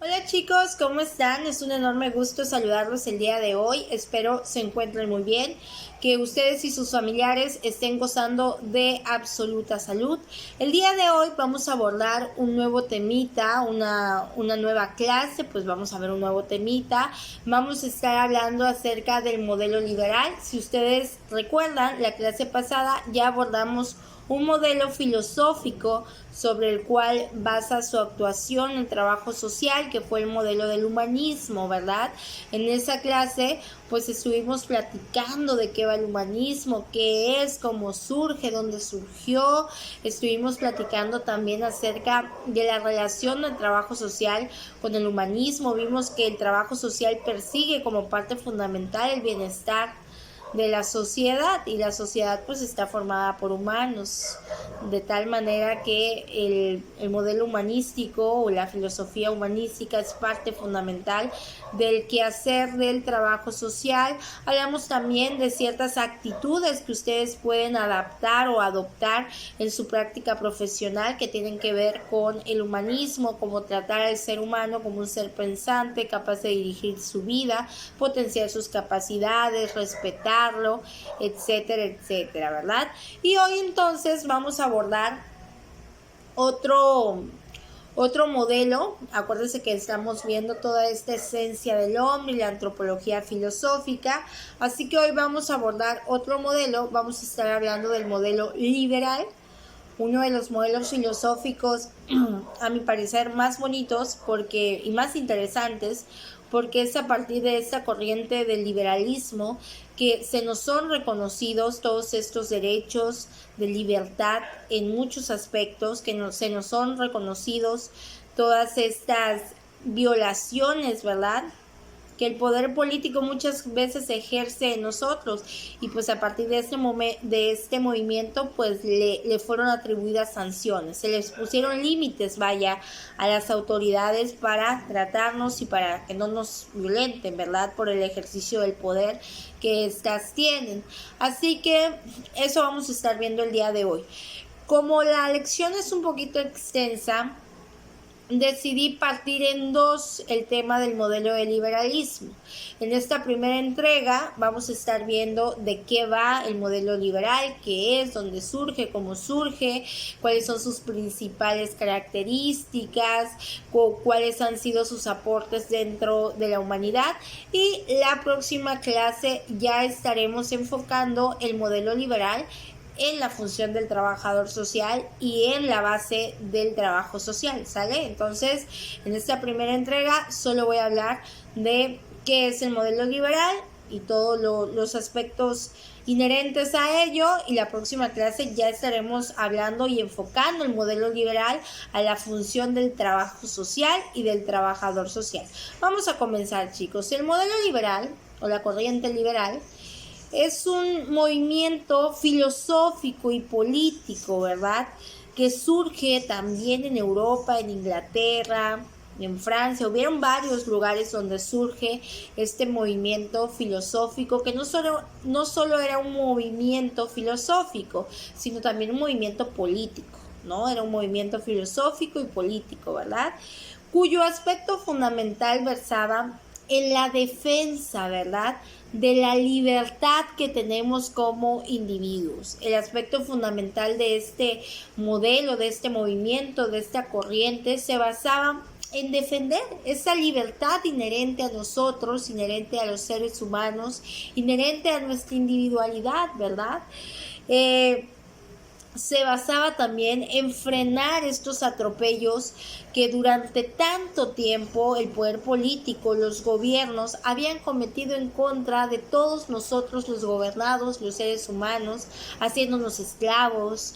Hola chicos, ¿cómo están? Es un enorme gusto saludarlos el día de hoy. Espero se encuentren muy bien, que ustedes y sus familiares estén gozando de absoluta salud. El día de hoy vamos a abordar un nuevo temita, una nueva clase, pues vamos a ver un nuevo temita. Vamos a estar hablando acerca del modelo liberal. Si ustedes recuerdan, la clase pasada ya abordamos un modelo filosófico sobre el cual basa su actuación el trabajo social, que fue el modelo del humanismo, ¿verdad? En esa clase pues estuvimos platicando de qué va el humanismo, qué es, cómo surge, dónde surgió. Estuvimos platicando también acerca de la relación del trabajo social con el humanismo. Vimos que el trabajo social persigue como parte fundamental el bienestar de la sociedad, y la sociedad pues está formada por humanos, de tal manera que el modelo humanístico o la filosofía humanística es parte fundamental del quehacer del trabajo social. Hablamos también de ciertas actitudes que ustedes pueden adaptar o adoptar en su práctica profesional, que tienen que ver con el humanismo, como tratar al ser humano como un ser pensante, capaz de dirigir su vida, potenciar sus capacidades, respetarlo, etcétera, etcétera, ¿verdad? Y hoy entonces vamos a abordar otro, otro modelo. Acuérdense que estamos viendo toda esta esencia del hombre y la antropología filosófica, así que hoy vamos a abordar otro modelo. Vamos a estar hablando del modelo liberal, uno de los modelos filosóficos a mi parecer más bonitos y más interesantes, porque es a partir de esta corriente del liberalismo que se nos son reconocidos todos estos derechos de libertad en muchos aspectos, se nos son reconocidos todas estas violaciones, ¿verdad?, que el poder político muchas veces ejerce en nosotros, y pues a partir de este movimiento pues le fueron atribuidas sanciones, se les pusieron límites, vaya, a las autoridades para tratarnos y para que no nos violenten, ¿verdad?, por el ejercicio del poder que éstas tienen. Así que eso vamos a estar viendo el día de hoy. Como la lección es un poquito extensa, decidí partir en dos el tema del modelo de liberalismo. En esta primera entrega vamos a estar viendo de qué va el modelo liberal, qué es, dónde surge, cómo surge, cuáles son sus principales características, cuáles han sido sus aportes dentro de la humanidad, y la próxima clase ya estaremos enfocando el modelo liberal en la función del trabajador social y en la base del trabajo social, ¿sale? Entonces, en esta primera entrega solo voy a hablar de qué es el modelo liberal y todos los aspectos inherentes a ello, y la próxima clase ya estaremos hablando y enfocando el modelo liberal a la función del trabajo social y del trabajador social. Vamos a comenzar, chicos. El modelo liberal o la corriente liberal es un movimiento filosófico y político, ¿verdad?, que surge también en Europa, en Inglaterra, en Francia. Hubieron varios lugares donde surge este movimiento filosófico, que no solo era un movimiento filosófico, sino también un movimiento político, ¿no? Era un movimiento filosófico y político, ¿verdad?, cuyo aspecto fundamental versaba en la defensa, ¿verdad?, de la libertad que tenemos como individuos. El aspecto fundamental de este modelo, de este movimiento, de esta corriente, se basaba en defender esa libertad inherente a nosotros, inherente a los seres humanos, inherente a nuestra individualidad, ¿verdad? Se basaba también en frenar estos atropellos que durante tanto tiempo el poder político, los gobiernos habían cometido en contra de todos nosotros los gobernados, los seres humanos, haciéndonos esclavos,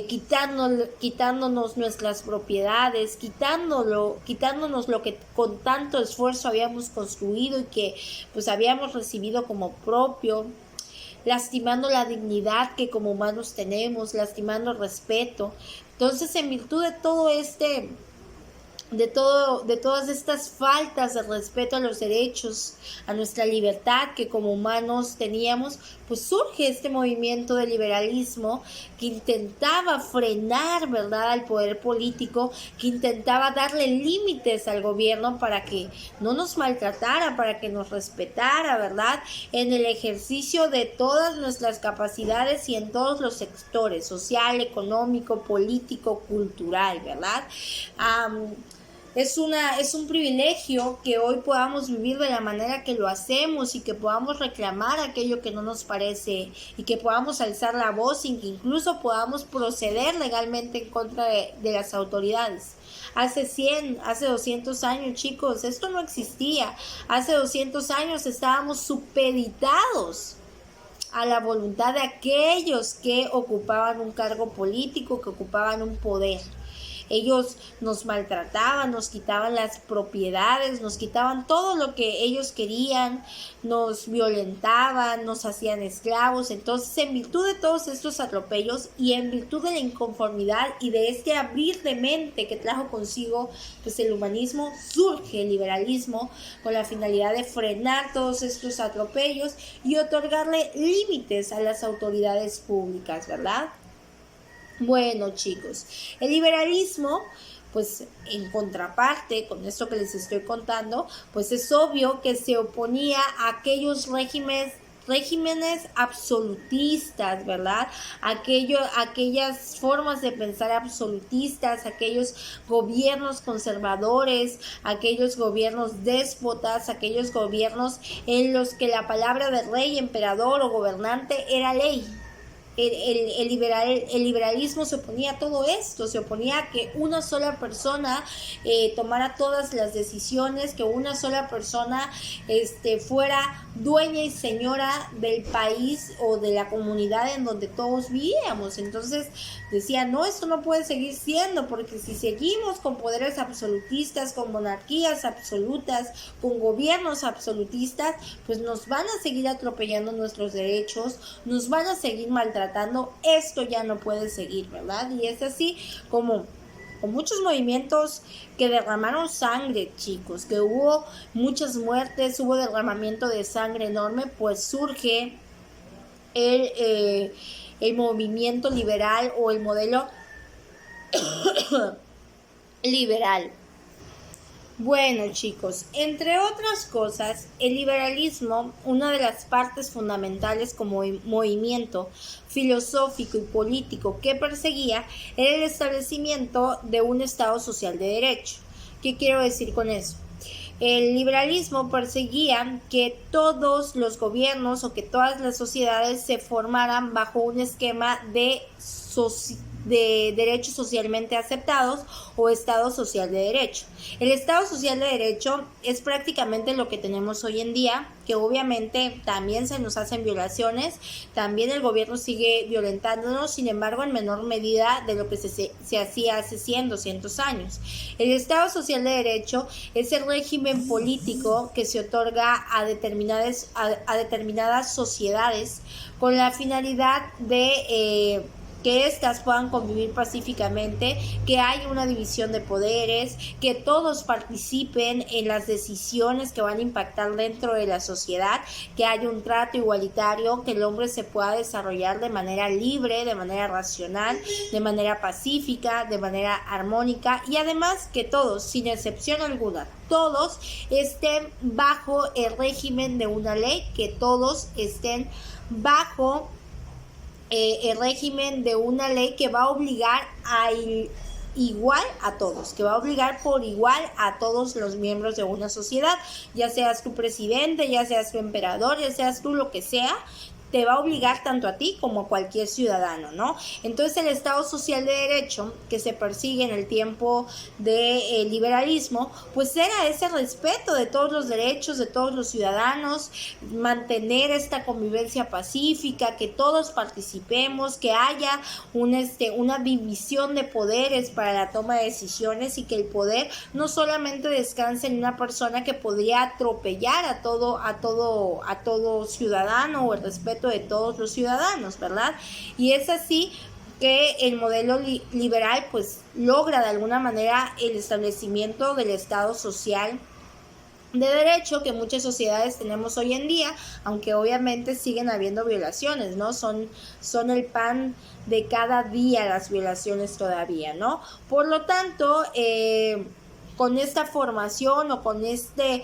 quitándonos nuestras propiedades, quitándonos lo que con tanto esfuerzo habíamos construido y que pues habíamos recibido como propio, lastimando la dignidad que como humanos tenemos, lastimando el respeto. Entonces, en virtud de todo de todas estas faltas de respeto a los derechos, a nuestra libertad que como humanos teníamos, pues surge este movimiento de liberalismo que intentaba frenar, ¿verdad?, al poder político, que intentaba darle límites al gobierno para que no nos maltratara, para que nos respetara, ¿verdad?, en el ejercicio de todas nuestras capacidades y en todos los sectores, social, económico, político, cultural, ¿verdad? Es un privilegio que hoy podamos vivir de la manera que lo hacemos y que podamos reclamar aquello que no nos parece y que podamos alzar la voz y que incluso podamos proceder legalmente en contra de las autoridades. Hace 100, hace 200 años, chicos, esto no existía. Hace 200 años estábamos supeditados a la voluntad de aquellos que ocupaban un cargo político, que ocupaban un poder. Ellos nos maltrataban, nos quitaban las propiedades, nos quitaban todo lo que ellos querían, nos violentaban, nos hacían esclavos. Entonces, en virtud de todos estos atropellos y en virtud de la inconformidad y de este abrir de mente que trajo consigo pues el humanismo, surge el liberalismo con la finalidad de frenar todos estos atropellos y otorgarle límites a las autoridades públicas, ¿verdad? Bueno, chicos, el liberalismo, pues en contraparte con esto que les estoy contando, pues es obvio que se oponía a aquellos regímenes absolutistas, ¿verdad? Aquellas formas de pensar absolutistas, aquellos gobiernos conservadores, aquellos gobiernos déspotas, aquellos gobiernos en los que la palabra de rey, emperador o gobernante era ley. El liberalismo se oponía a todo esto, se oponía a que una sola persona tomara todas las decisiones, que una sola persona fuera dueña y señora del país o de la comunidad en donde todos vivíamos. Entonces decía, no, esto no puede seguir siendo, porque si seguimos con poderes absolutistas, con monarquías absolutas, con gobiernos absolutistas, pues nos van a seguir atropellando nuestros derechos, nos van a seguir maltratando. Esto ya no puede seguir, ¿verdad? Y es así como con muchos movimientos que derramaron sangre, chicos, que hubo muchas muertes, hubo derramamiento de sangre enorme, pues surge el movimiento liberal o el modelo liberal. Bueno, chicos, entre otras cosas, el liberalismo, una de las partes fundamentales como movimiento filosófico y político que perseguía, era el establecimiento de un Estado social de derecho. ¿Qué quiero decir con eso? El liberalismo perseguía que todos los gobiernos o que todas las sociedades se formaran bajo un esquema de derechos socialmente aceptados o Estado social de derecho. El Estado social de derecho es prácticamente lo que tenemos hoy en día, que obviamente también se nos hacen violaciones, también el gobierno sigue violentándonos, sin embargo en menor medida de lo que se hacía hace 100, 200 años. El Estado social de derecho es el régimen político que se otorga a determinadas sociedades con la finalidad de que éstas puedan convivir pacíficamente, que haya una división de poderes, que todos participen en las decisiones que van a impactar dentro de la sociedad, que haya un trato igualitario, que el hombre se pueda desarrollar de manera libre, de manera racional, de manera pacífica, de manera armónica y además que todos, sin excepción alguna, todos estén bajo el régimen de una ley, que todos estén bajo el régimen de una ley que va a obligar igual a todos, que va a obligar por igual a todos los miembros de una sociedad, ya seas tu presidente, ya seas tu emperador, ya seas tú lo que sea, te va a obligar tanto a ti como a cualquier ciudadano, ¿no? Entonces el Estado social de derecho que se persigue en el tiempo del liberalismo, pues era ese respeto de todos los derechos de todos los ciudadanos, mantener esta convivencia pacífica, que todos participemos, que haya una división de poderes para la toma de decisiones y que el poder no solamente descanse en una persona que podría atropellar a todo ciudadano o el respeto de todos los ciudadanos, ¿verdad? Y es así que el modelo liberal pues logra de alguna manera el establecimiento del Estado social de derecho que muchas sociedades tenemos hoy en día, aunque obviamente siguen habiendo violaciones, ¿no? Son el pan de cada día las violaciones todavía, ¿no? Por lo tanto, con esta formación o con este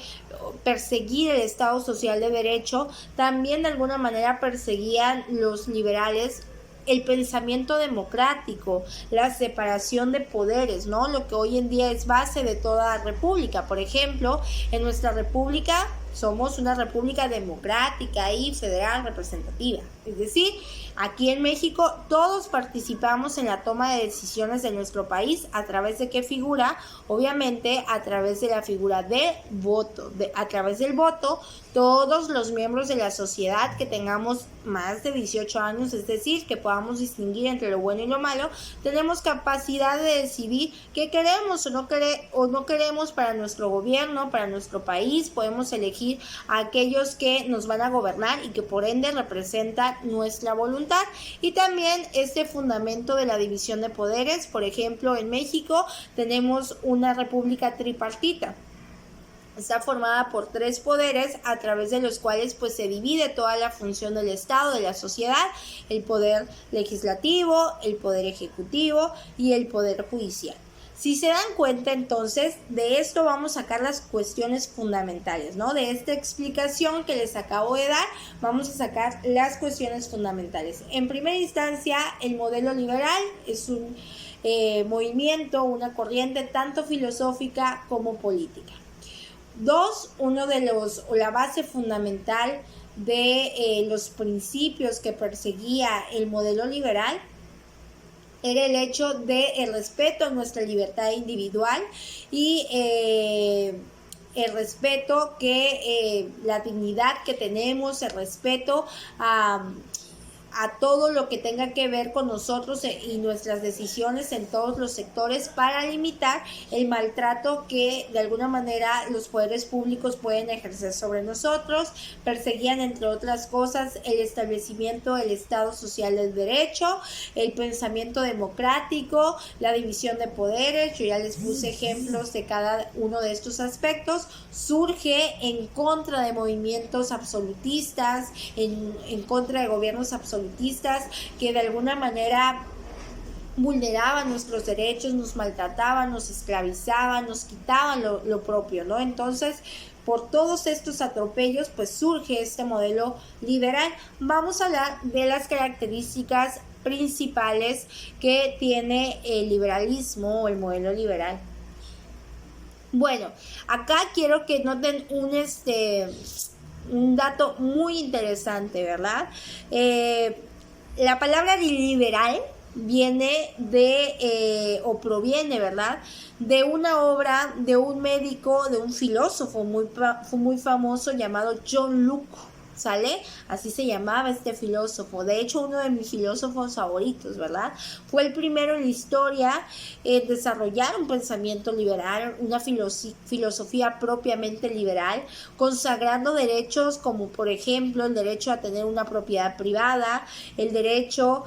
perseguir el Estado social de derecho, también de alguna manera perseguían los liberales el pensamiento democrático, la separación de poderes, ¿no? Lo que hoy en día es base de toda república. Por ejemplo, en nuestra república somos una república democrática y federal representativa. Es decir, aquí en México todos participamos en la toma de decisiones de nuestro país. ¿A través de qué figura? Obviamente a través de la figura de voto. A través del voto, todos los miembros de la sociedad que tengamos más de 18 años, es decir, que podamos distinguir entre lo bueno y lo malo, tenemos capacidad de decidir qué queremos o no queremos para nuestro gobierno, para nuestro país. Podemos elegir a aquellos que nos van a gobernar y que por ende representan nuestra voluntad. Y también este fundamento de la división de poderes. Por ejemplo, en México tenemos una república tripartita. Está formada por 3 poderes a través de los cuales pues se divide toda la función del Estado, de la sociedad: el poder legislativo, el poder ejecutivo y el poder judicial. Si se dan cuenta, entonces, de esto vamos a sacar las cuestiones fundamentales, ¿no? De esta explicación que les acabo de dar, vamos a sacar las cuestiones fundamentales. En primera instancia, el modelo liberal es un movimiento, una corriente tanto filosófica como política. 2, la base fundamental de los principios que perseguía el modelo liberal era el hecho del respeto a nuestra libertad individual y el respeto la dignidad que tenemos, el respeto a todo lo que tenga que ver con nosotros y nuestras decisiones en todos los sectores, para limitar el maltrato que de alguna manera los poderes públicos pueden ejercer sobre nosotros. Perseguían, entre otras cosas, el establecimiento del Estado social del derecho, el pensamiento democrático, la división de poderes. Yo ya les puse ejemplos de cada uno de estos aspectos. Surge en contra de movimientos absolutistas, en contra de gobiernos absolutistas que de alguna manera vulneraban nuestros derechos, nos maltrataban, nos esclavizaban, nos quitaban lo propio, ¿no? Entonces, por todos estos atropellos, pues surge este modelo liberal. Vamos a hablar de las características principales que tiene el liberalismo o el modelo liberal. Bueno, acá quiero que noten un dato muy interesante, ¿verdad? La palabra liberal viene o proviene, ¿verdad?, de una obra de un médico, de un filósofo muy famoso llamado John Locke, ¿sale? Así se llamaba este filósofo. De hecho, uno de mis filósofos favoritos, ¿verdad? Fue el primero en la historia en desarrollar un pensamiento liberal, una filosofía propiamente liberal, consagrando derechos como, por ejemplo, el derecho a tener una propiedad privada, el derecho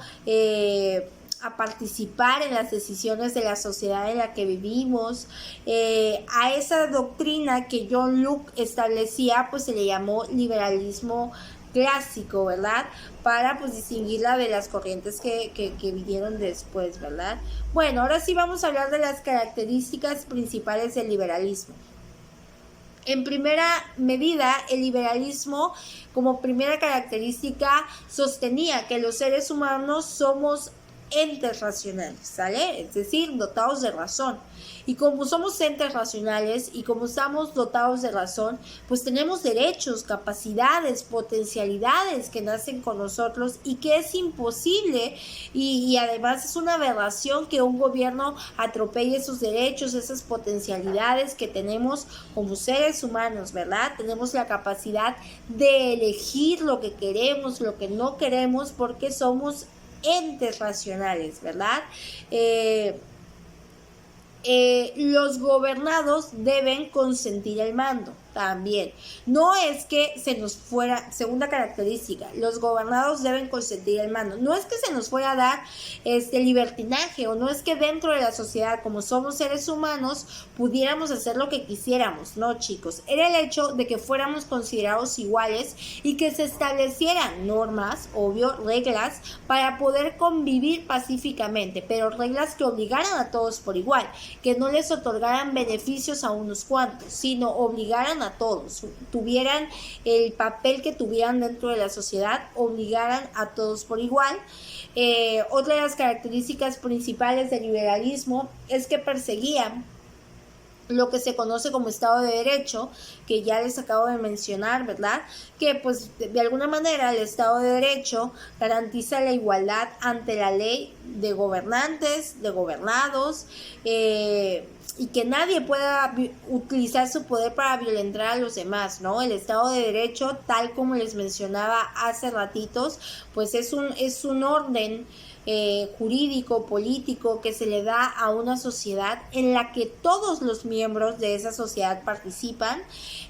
a participar en las decisiones de la sociedad en la que vivimos. A esa doctrina que John Locke establecía, pues se le llamó liberalismo clásico, ¿verdad? Para pues distinguirla de las corrientes que vinieron después, ¿verdad? Bueno, ahora sí vamos a hablar de las características principales del liberalismo. En primera medida, el liberalismo, como primera característica, sostenía que los seres humanos somos entes racionales, ¿sale? Es decir, dotados de razón. Y como somos entes racionales y como estamos dotados de razón, pues tenemos derechos, capacidades, potencialidades que nacen con nosotros y que es imposible y además es una aberración que un gobierno atropelle esos derechos, esas potencialidades que tenemos como seres humanos, ¿verdad? Tenemos la capacidad de elegir lo que queremos, lo que no queremos, porque somos entes racionales, ¿verdad? Los gobernados deben consentir el mando. También. No es que se nos fuera, segunda característica, los gobernados deben consentir el mando. No es que se nos fuera a dar libertinaje, o no es que dentro de la sociedad, como somos seres humanos, pudiéramos hacer lo que quisiéramos. No, chicos. Era el hecho de que fuéramos considerados iguales y que se establecieran normas, obvio, reglas, para poder convivir pacíficamente, pero reglas que obligaran a todos por igual, que no les otorgaran beneficios a unos cuantos, sino obligaran a todos, tuvieran el papel que tuvieran dentro de la sociedad, obligaran a todos por igual. Otra de las características principales del liberalismo es que perseguían lo que se conoce como Estado de Derecho, que ya les acabo de mencionar, ¿verdad? Que pues de alguna manera el Estado de Derecho garantiza la igualdad ante la ley de gobernantes, de gobernados, y que nadie pueda utilizar su poder para violentar a los demás, ¿no? El Estado de Derecho, tal como les mencionaba hace ratitos, pues es un orden jurídico, político, que se le da a una sociedad en la que todos los miembros de esa sociedad participan,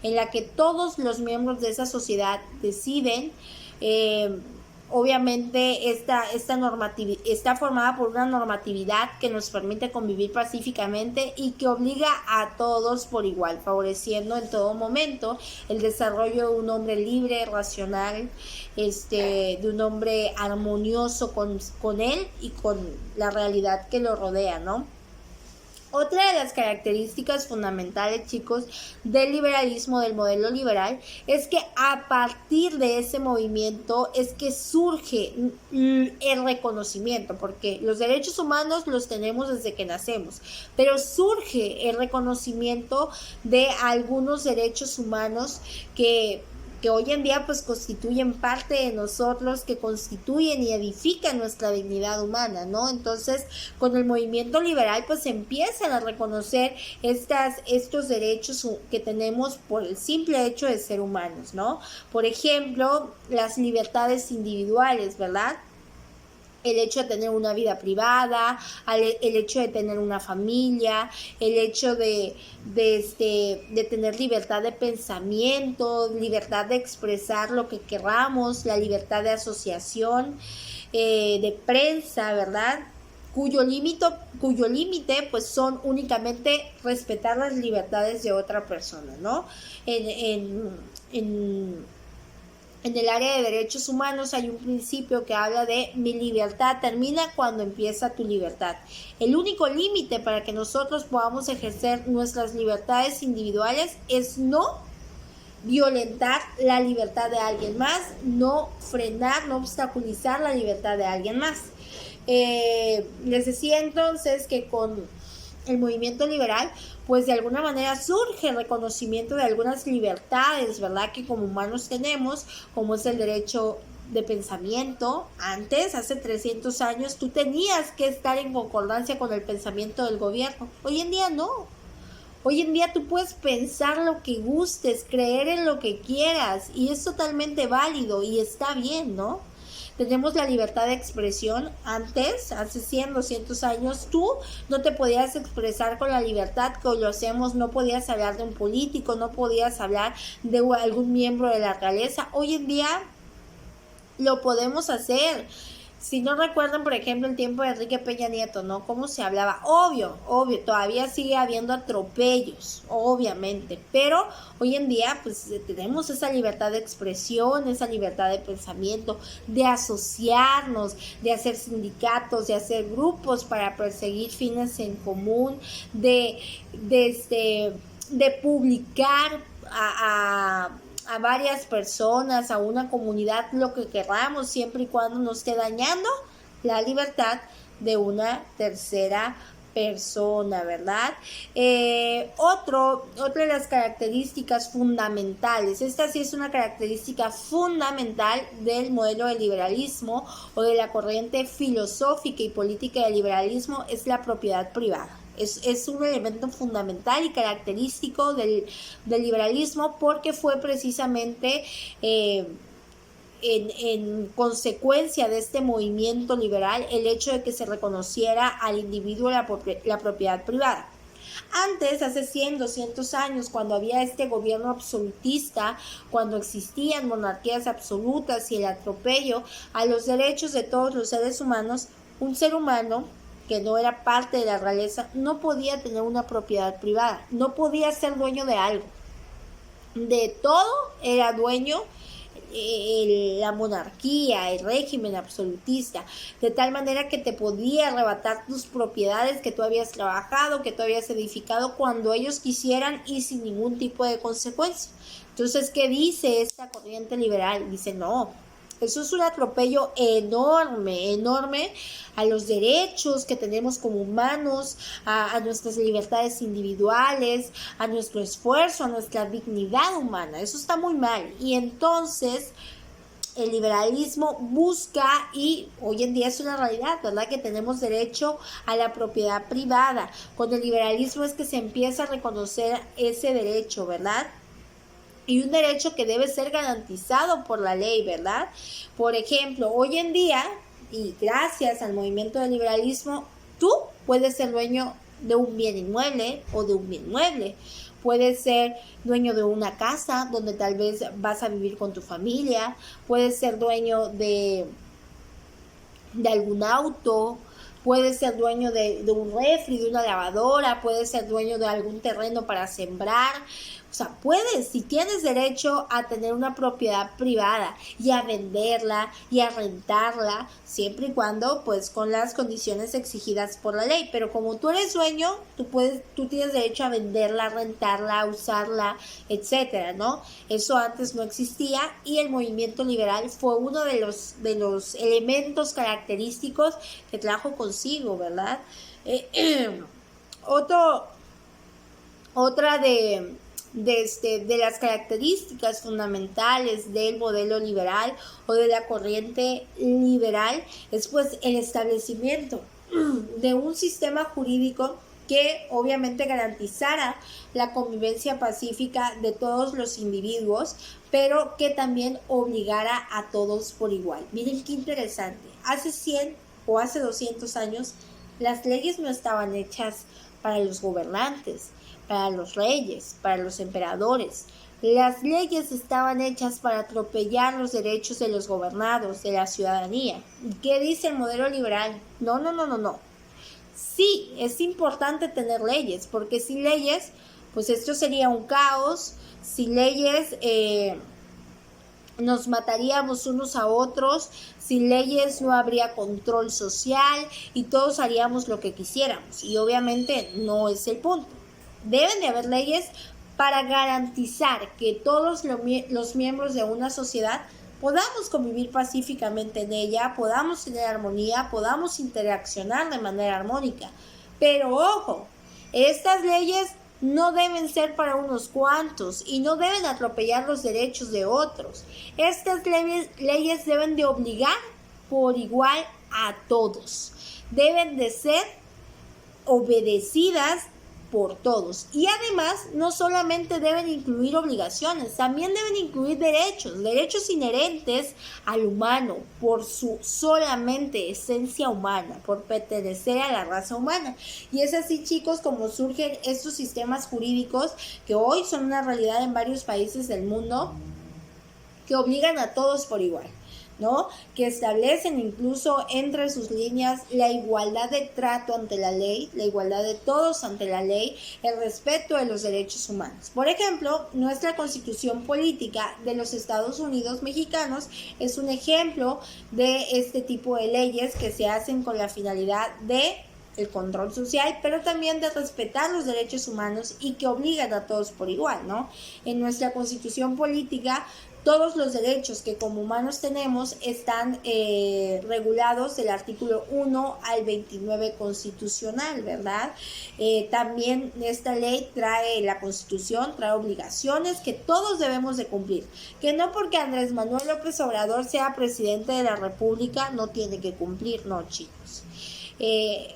en la que todos los miembros de esa sociedad deciden. Obviamente esta normatividad está formada por una normatividad que nos permite convivir pacíficamente y que obliga a todos por igual, favoreciendo en todo momento el desarrollo de un hombre libre, racional, de un hombre armonioso con él y con la realidad que lo rodea, ¿no? Otra de las características fundamentales, chicos, del liberalismo, del modelo liberal, es que a partir de ese movimiento es que surge el reconocimiento, porque los derechos humanos los tenemos desde que nacemos, pero surge el reconocimiento de algunos derechos humanos que hoy en día pues constituyen parte de nosotros, que constituyen y edifican nuestra dignidad humana, ¿no? Entonces, con el movimiento liberal pues empiezan a reconocer estos derechos que tenemos por el simple hecho de ser humanos, ¿no? Por ejemplo, las libertades individuales, ¿verdad? El hecho de tener una vida privada, el hecho de tener una familia, el hecho de tener libertad de pensamiento, libertad de expresar lo que queramos, la libertad de asociación, de prensa, ¿verdad? Cuyo límite pues son únicamente respetar las libertades de otra persona, ¿no? En el área de derechos humanos hay un principio que habla de mi libertad termina cuando empieza tu libertad. El único límite para que nosotros podamos ejercer nuestras libertades individuales es no violentar la libertad de alguien más, no frenar, no obstaculizar la libertad de alguien más. Les decía entonces que con el movimiento liberal, pues de alguna manera surge el reconocimiento de algunas libertades, ¿verdad? Que como humanos tenemos, como es el derecho de pensamiento. Antes, hace 300 años, tú tenías que estar en concordancia con el pensamiento del gobierno. Hoy en día no. Hoy en día tú puedes pensar lo que gustes, creer en lo que quieras, y es totalmente válido y está bien, ¿no? Tenemos la libertad de expresión. Antes, hace 100, 200 años, tú no te podías expresar con la libertad que hoy lo hacemos, no podías hablar de un político, no podías hablar de algún miembro de la realeza. Hoy en día lo podemos hacer. Si no recuerdan, por ejemplo, el tiempo de Enrique Peña Nieto, ¿no? Cómo se hablaba. Obvio, todavía sigue habiendo atropellos, obviamente. Pero hoy en día, pues, tenemos esa libertad de expresión, esa libertad de pensamiento, de asociarnos, de hacer sindicatos, de hacer grupos para perseguir fines en común, de publicar a varias personas, a una comunidad, lo que queramos, siempre y cuando no esté dañando la libertad de una tercera persona, ¿verdad? Otra de las características fundamentales, esta sí es una característica fundamental del modelo del liberalismo o de la corriente filosófica y política del liberalismo, es la propiedad privada. Es un elemento fundamental y característico del liberalismo, porque fue precisamente en consecuencia de este movimiento liberal el hecho de que se reconociera al individuo la propiedad privada. Antes, hace 100, 200 años, cuando había este gobierno absolutista, cuando existían monarquías absolutas y el atropello a los derechos de todos los seres humanos, un ser humano que no era parte de la realeza no podía tener una propiedad privada, no podía ser dueño de algo. De todo era dueño la monarquía, el régimen absolutista, de tal manera que te podía arrebatar tus propiedades que tú habías trabajado, que tú habías edificado cuando ellos quisieran y sin ningún tipo de consecuencia. Entonces, ¿qué dice esta corriente liberal? Dice, no, eso es un atropello enorme, enorme a los derechos que tenemos como humanos, a nuestras libertades individuales, a nuestro esfuerzo, a nuestra dignidad humana. Eso está muy mal. Y entonces el liberalismo busca, y hoy en día es una realidad, ¿verdad?, que tenemos derecho a la propiedad privada. Con el liberalismo es que se empieza a reconocer ese derecho, ¿verdad? Y un derecho que debe ser garantizado por la ley, ¿verdad? Por ejemplo, hoy en día, y gracias al movimiento del liberalismo, tú puedes ser dueño de un bien inmueble o de un bien mueble. Puedes ser dueño de una casa donde tal vez vas a vivir con tu familia. Puedes ser dueño de algún auto. Puedes ser dueño de un refri, de una lavadora. Puedes ser dueño de algún terreno para sembrar. O sea, puedes, si tienes derecho a tener una propiedad privada y a venderla y a rentarla, siempre y cuando, pues, con las condiciones exigidas por la ley. Pero como tú eres dueño, tú tienes derecho a venderla, rentarla, a usarla, etcétera, ¿no? Eso antes no existía y el movimiento liberal fue uno de los elementos característicos que trajo consigo, ¿verdad? Otra de las características fundamentales del modelo liberal o de la corriente liberal es pues el establecimiento de un sistema jurídico que obviamente garantizara la convivencia pacífica de todos los individuos, pero que también obligara a todos por igual. Miren qué interesante, hace 100 o hace 200 años las leyes no estaban hechas para los gobernantes, para los reyes, para los emperadores. Las leyes estaban hechas para atropellar los derechos de los gobernados, de la ciudadanía. ¿Qué dice el modelo liberal? No. Sí, es importante tener leyes, porque sin leyes, pues esto sería un caos. Sin leyes, nos mataríamos unos a otros. Sin leyes no habría control social y todos haríamos lo que quisiéramos. Y obviamente no es el punto. Deben de haber leyes para garantizar que todos los miembros de una sociedad podamos convivir pacíficamente en ella, podamos tener armonía, podamos interaccionar de manera armónica. Pero ojo, estas leyes no deben ser para unos cuantos y no deben atropellar los derechos de otros. Estas leyes deben de obligar por igual a todos. Deben de ser obedecidas por todos. Y además, no solamente deben incluir obligaciones, también deben incluir derechos inherentes al humano, por su solamente esencia humana, por pertenecer a la raza humana. Y es así, chicos, como surgen estos sistemas jurídicos que hoy son una realidad en varios países del mundo, que obligan a todos por igual, ¿no? Que establecen incluso entre sus líneas la igualdad de trato ante la ley, la igualdad de todos ante la ley, el respeto de los derechos humanos. Por ejemplo, nuestra Constitución Política de los Estados Unidos Mexicanos es un ejemplo de este tipo de leyes que se hacen con la finalidad de el control social, pero también de respetar los derechos humanos y que obligan a todos por igual, ¿no? En nuestra Constitución Política, todos los derechos que como humanos tenemos están regulados del artículo 1 al 29 constitucional, ¿verdad? También esta ley la Constitución trae obligaciones que todos debemos de cumplir, que no porque Andrés Manuel López Obrador sea presidente de la República no tiene que cumplir, no, chicos.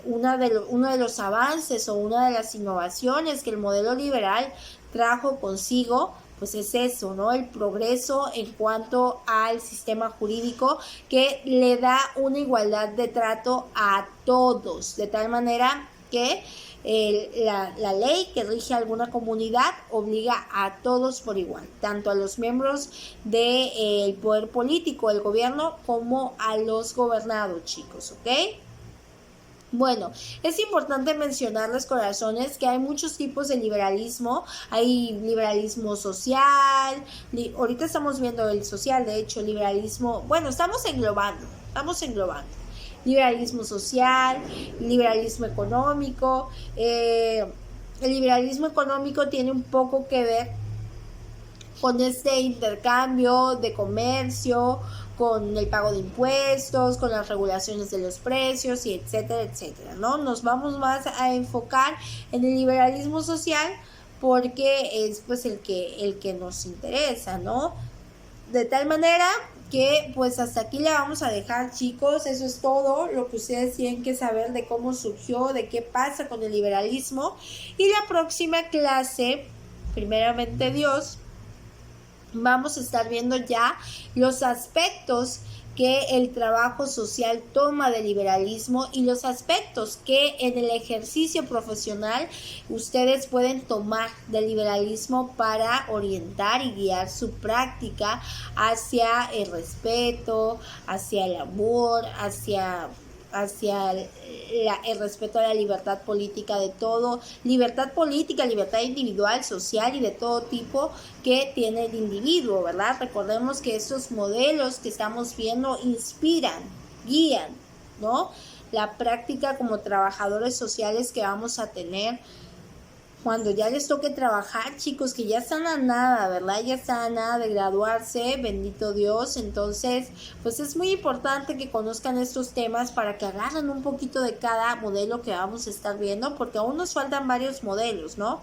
Uno de los avances o una de las innovaciones que el modelo liberal trajo consigo, pues es eso, ¿no? El progreso en cuanto al sistema jurídico que le da una igualdad de trato a todos, de tal manera que la ley que rige alguna comunidad obliga a todos por igual, tanto a los miembros del poder político, el gobierno, como a los gobernados, chicos, ¿ok? Bueno, es importante mencionarles, corazones, que hay muchos tipos de liberalismo. Hay liberalismo social, ahorita estamos viendo el social, de hecho, liberalismo, bueno, estamos englobando. Liberalismo social, liberalismo económico. El liberalismo económico tiene un poco que ver con este intercambio de comercio, con el pago de impuestos, con las regulaciones de los precios y etcétera, etcétera, ¿no? Nos vamos más a enfocar en el liberalismo social porque es pues el que nos interesa, ¿no? De tal manera que pues hasta aquí le vamos a dejar, chicos. Eso es todo lo que ustedes tienen que saber de cómo surgió, de qué pasa con el liberalismo. Y la próxima clase, primeramente Dios, vamos a estar viendo ya los aspectos que el trabajo social toma del liberalismo y los aspectos que en el ejercicio profesional ustedes pueden tomar del liberalismo para orientar y guiar su práctica hacia el respeto, hacia el amor, hacia el respeto a la libertad política de todo, libertad política, libertad individual, social y de todo tipo que tiene el individuo, ¿verdad? Recordemos que estos modelos que estamos viendo inspiran, guían, ¿no? La práctica como trabajadores sociales que vamos a tener cuando ya les toque trabajar, chicos, que ya están a nada, ¿verdad? Ya están a nada de graduarse, bendito Dios. Entonces, pues es muy importante que conozcan estos temas para que agarren un poquito de cada modelo que vamos a estar viendo, porque aún nos faltan varios modelos, ¿no?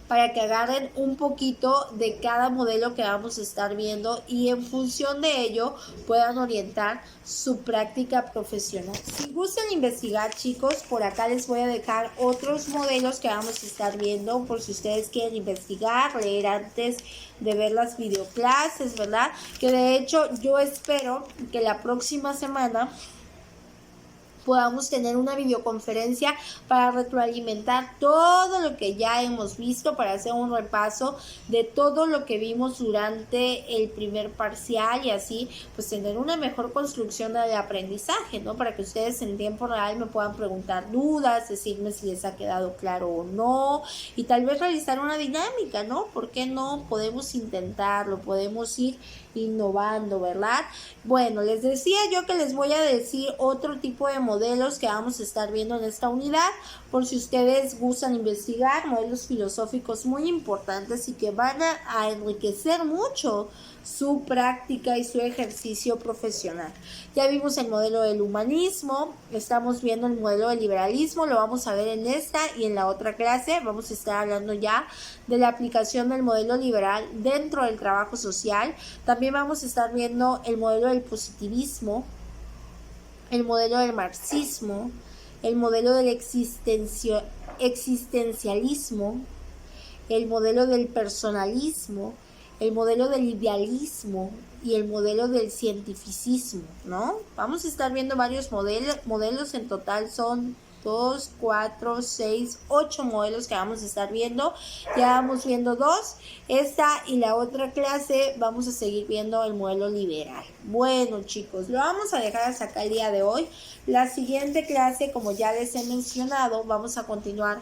Para que agarren un poquito de cada modelo que vamos a estar viendo y en función de ello puedan orientar su práctica profesional. Si gustan investigar, chicos, por acá les voy a dejar otros modelos que vamos a estar viendo por si ustedes quieren investigar, leer antes de ver las videoclases, ¿verdad? Que de hecho yo espero que la próxima semana podamos tener una videoconferencia para retroalimentar todo lo que ya hemos visto, para hacer un repaso de todo lo que vimos durante el primer parcial y así pues tener una mejor construcción del aprendizaje, ¿no? Para que ustedes en tiempo real me puedan preguntar dudas, decirme si les ha quedado claro o no y tal vez realizar una dinámica, ¿no? ¿Por qué no? Podemos intentarlo, podemos ir innovando, ¿verdad? Bueno, les decía yo que les voy a decir otro tipo de modelos que vamos a estar viendo en esta unidad, por si ustedes gustan investigar, modelos filosóficos muy importantes y que van a enriquecer mucho su práctica y su ejercicio profesional. Ya vimos el modelo del humanismo, estamos viendo el modelo del liberalismo, lo vamos a ver en esta y en la otra clase. Vamos a estar hablando ya de la aplicación del modelo liberal dentro del trabajo social. También vamos a estar viendo el modelo del positivismo, el modelo del marxismo, el modelo del existencialismo, el modelo del personalismo, el modelo del idealismo y el modelo del cientificismo, ¿no? Vamos a estar viendo varios modelos, en total son 2, 4, 6, 8 modelos que vamos a estar viendo. Ya vamos viendo 2, esta y la otra clase vamos a seguir viendo el modelo liberal. Bueno, chicos, lo vamos a dejar hasta acá el día de hoy. La siguiente clase, como ya les he mencionado, vamos a continuar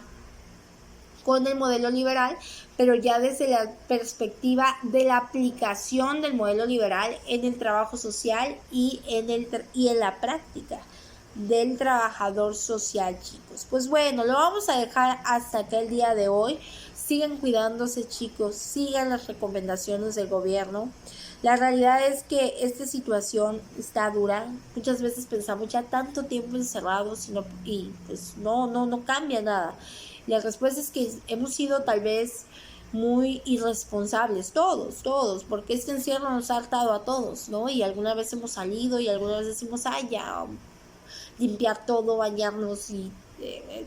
con el modelo liberal, pero ya desde la perspectiva de la aplicación del modelo liberal en el trabajo social y en la práctica del trabajador social, chicos. Pues bueno, lo vamos a dejar hasta acá el día de hoy. Sigan cuidándose, chicos, sigan las recomendaciones del gobierno. La realidad es que esta situación está dura. Muchas veces pensamos ya tanto tiempo encerrados y pues no cambia nada. La respuesta es que hemos sido tal vez muy irresponsables, todos, porque este encierro nos ha hartado a todos, ¿no? Y alguna vez hemos salido y alguna vez decimos, ay, ya, limpiar todo, bañarnos y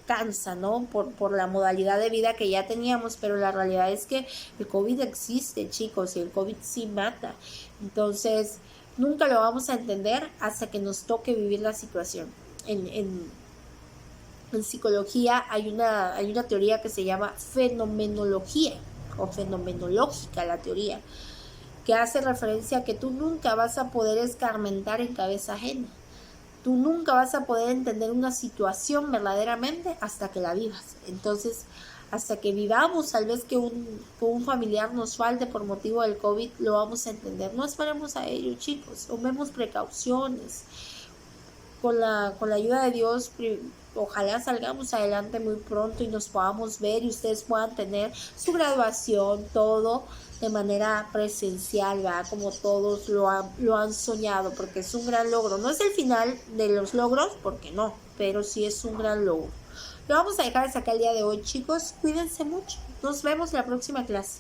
cansa, ¿no? Por la modalidad de vida que ya teníamos, pero la realidad es que el COVID existe, chicos, y el COVID sí mata. Entonces, nunca lo vamos a entender hasta que nos toque vivir la situación en En psicología hay una teoría que se llama fenomenología o fenomenológica la teoría, que hace referencia a que tú nunca vas a poder escarmentar en cabeza ajena. Tú nunca vas a poder entender una situación verdaderamente hasta que la vivas. Entonces, hasta que vivamos, tal vez que un familiar nos falte por motivo del COVID, lo vamos a entender. No esperemos a ello, chicos. Tomemos precauciones. Con la ayuda de Dios, ojalá salgamos adelante muy pronto y nos podamos ver y ustedes puedan tener su graduación, todo de manera presencial, ¿verdad? Como todos lo han soñado, porque es un gran logro. No es el final de los logros, porque no, pero sí es un gran logro. Lo vamos a dejar hasta acá el día de hoy, chicos. Cuídense mucho. Nos vemos la próxima clase.